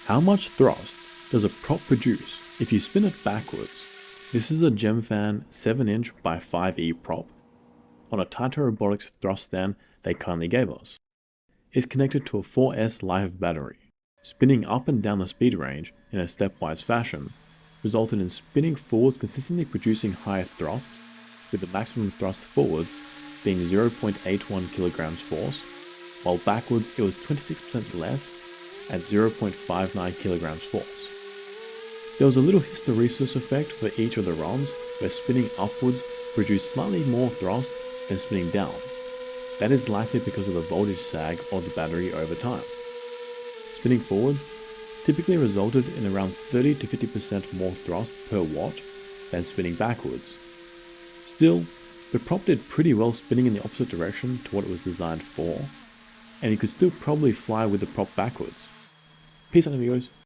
How much thrust does a prop produce if you spin it backwards? This is a Gemfan 7" by 5E prop on a Taito Robotics thrust stand they kindly gave us. It's connected to a 4S live battery. Spinning up and down the speed range in a stepwise fashion resulted in spinning forwards consistently producing higher thrusts, with the maximum thrust forwards being 0.81 kilograms force, while backwards it was 26% less at 0.59 kilograms force. There was a little hysteresis effect for each of the runs where spinning upwards produced slightly more thrust than spinning down. That is likely because of the voltage sag of the battery over time. Spinning forwards typically resulted in around 30 to 50% more thrust per watt than spinning backwards. Still, the prop did pretty well spinning in the opposite direction to what it was designed for, and you could still probably fly with the prop backwards. Peace out, amigos.